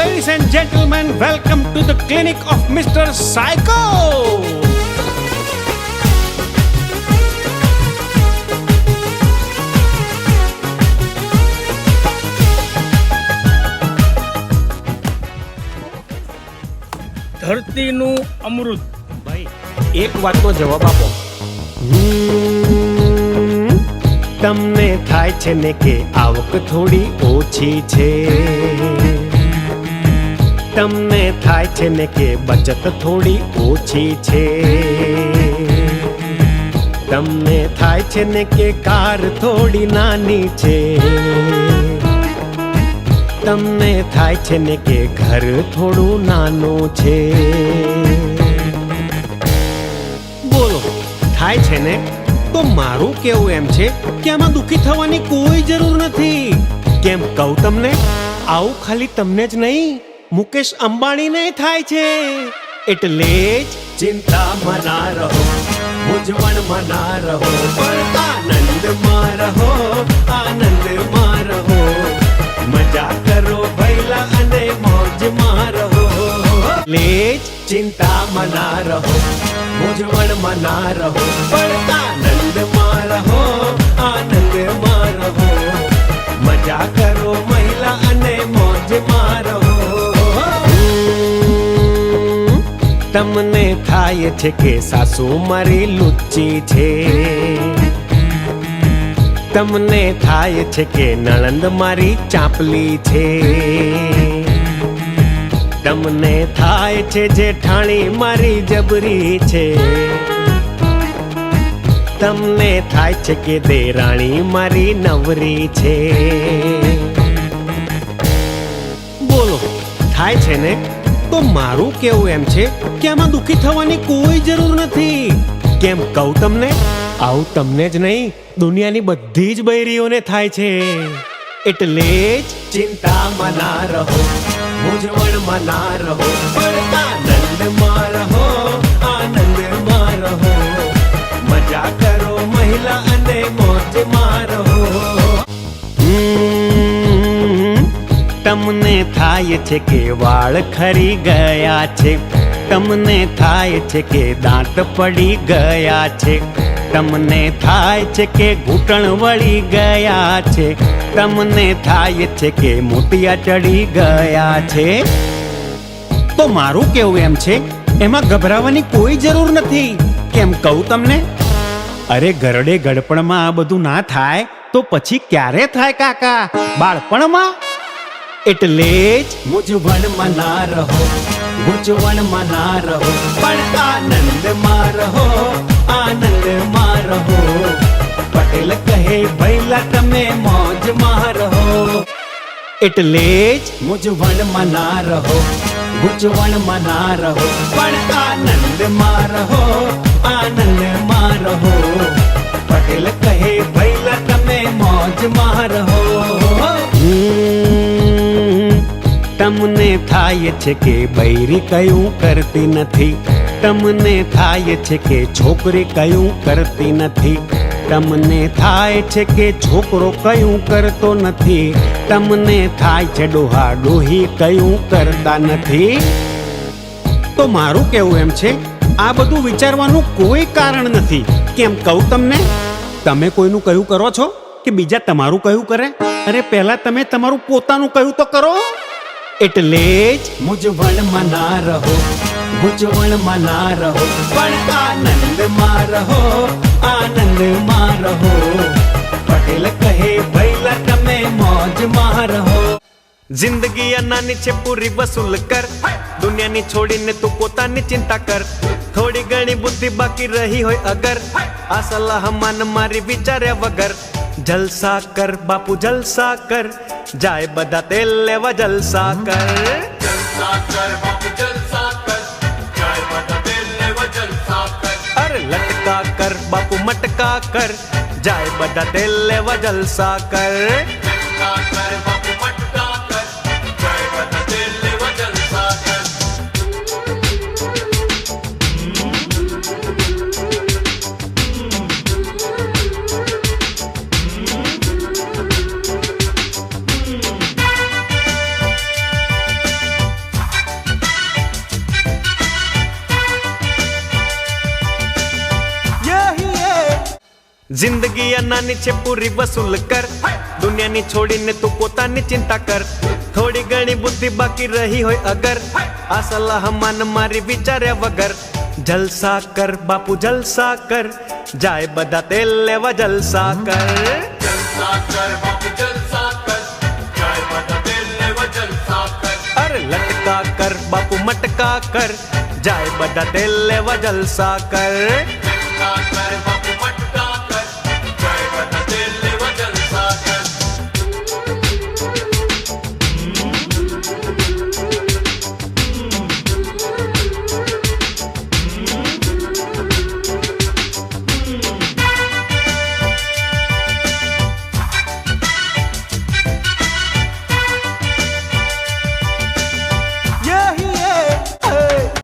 Ladies and gentlemen, welcome to the clinic of Mr. Psycho. ધરતીનું અમૃત. ભાઈ એક વાતનો જવાબ આપો. તમને થાય છે ને કે આવક થોડી ઓછી છે, તમને થાય છે ને કે બચત થોડી ઓછી છે, તમને થાય છે ને કે કાર થોડી નાની છે, તમને થાય છે ને કે ઘર થોડું નાનું છે. બોલો થાય છે ને? તો મારું કેવું એમ છે કે આમાં દુઃખી થવાની કોઈ જરૂર નથી. કેમ કહું તમને? આવું ખાલી તમને જ નહીં, મુકેશ અંબાણીને થાય છે. એટલે જ ચિંતામાં ના રહો, મૂંઝવણમાં ના રહો, પણ આનંદમાં રહો, આનંદમાં રહો. મજા કરો ભૈલા અને મોજમાં રહો. એટલે જ ચિંતામાં ના રહો, મૂંઝવણમાં ના રહો, પણ આનંદમાં રહો, આનંદમાં રહો. મજા કરો મહિલા અને મોજમાં રહો. તમને થાય છે કે સાસુ મારી લુચ્ચી છે, તમને થાય છે કે નણંદ મારી ચાંપલી છે, તમને થાય છે જેઠાણી મારી જબરી છે, તમને થાય છે કે દેરાણી મારી નવરી છે. બોલો થાય છે ને? તો મારું કેવું એમ છે કે આમાં દુઃખી થવાની કોઈ જરૂર નથી. કેમ કહું તમને? આવું તમને જ નહીં, દુનિયાની બધી જ બૈરીઓને થાય છે. એટલે જ ચિંતામાં ના રહો, મૂંઝવણમાં ના રહો, પણ આનંદમાં રહો, આનંદમાં રહો. મજા કરો મહિલા અને મોજમાં રહો. તમને થાય છે કે વાળ ખરી ગયા છે, તમને થાય છે કે દાંત પડી ગયા છે, તમને થાય છે કે ઘૂંટણ વળી ગયા છે, તમને થાય છે કે મોતિયા ચડી ગયા છે. તો મારું કેવું એમ છે, એમાં ગભરાવાની કોઈ જરૂર નથી. કેમ કહું તમને? અરે ગરડે ગડપણમાં આ બધું ના થાય તો પછી ક્યારે થાય કાકા? બાળપણમાં. એટલે જ મૂંઝવણમાં ના રહો, ગૂંચવણમાં ના રહો, પણ આનંદમાં રહો, આનંદમાં રહો. પટેલ કહે ભૈલા તમે મોજમાં રહો. એટલે જ મૂંઝવણમાં ના રહો, ગૂંચવણમાં ના રહો, પણ આનંદમાં રહો, આનંદમાં રહો. પટેલ કહે ભૈલા તમે મોજમાં રહો. તમને થાય છે કે બૈરી કયું કરતી નથી, તમને થાય છે કે છોકરી કયું કરતી નથી, તમને થાય છે કે છોકરો કયું કરતો નથી, તમને થાય છે ડોહા ડોહી કયું કરતા નથી. તો મારું કેવું એમ છે, આ બધું વિચારવાનું કોઈ કારણ નથી. કેમ કહું તમને? તમે કોઈનું કયું કરો છો કે બીજા તમારું કયું કરે? અરે પહેલા તમે તમારું પોતાનું કયું તો કરો. એટલે જ મૂંઝવણમાં ના રહો, ગૂંચવણમાં ના રહો, પણ આનંદમાં રહો, આનંદમાં રહો. પટેલ કહે ભૈલા તમે મોજમાં રહો. જિંદગી અનાની છે પૂરી વસૂલ કર, દુનિયાની છોડીને તું પોતાની ચિંતા કર. થોડી ઘણી બુદ્ધિ બાકી રહી હોય અગર, આ સલાહ માન મારી વિચાર્યા વગર. જલસા કર બાપુ જલસા કર, જાય બધા તેલ લેવા જલસા કર. જલસા કર બાપુ જલસા કર, જાય બધા તેલ લેવા જલસા કર. અરે લટકા કર બાપુ મટકા કર, જાય બધા તેલ લેવા જલસા કર. જલસા કર બાપુ મટકા કર, જાય બધા તેલ લેવા જલસા કર. જિંદગી અનાની છે પૂરી વસૂલ કર, દુનિયાની છોડીને તું પોતાની ચિંતા કર. થોડી ઘણી બુદ્ધિ બાકી રહી હોય અગર, આ સલાહ માન મારી વિચાર્યા વગર. જલસા કર બાપુ જલસા કર, જાય બધા તેલ લેવા જલસા કર. जलसा कर बापू जलसा कर, जय बदा दिल लेवा जलसा कर. અરે લટકા કર બાપુ મટકા કર, જાય બધા તેલ લેવા જલસા કર. जलसा कर बापू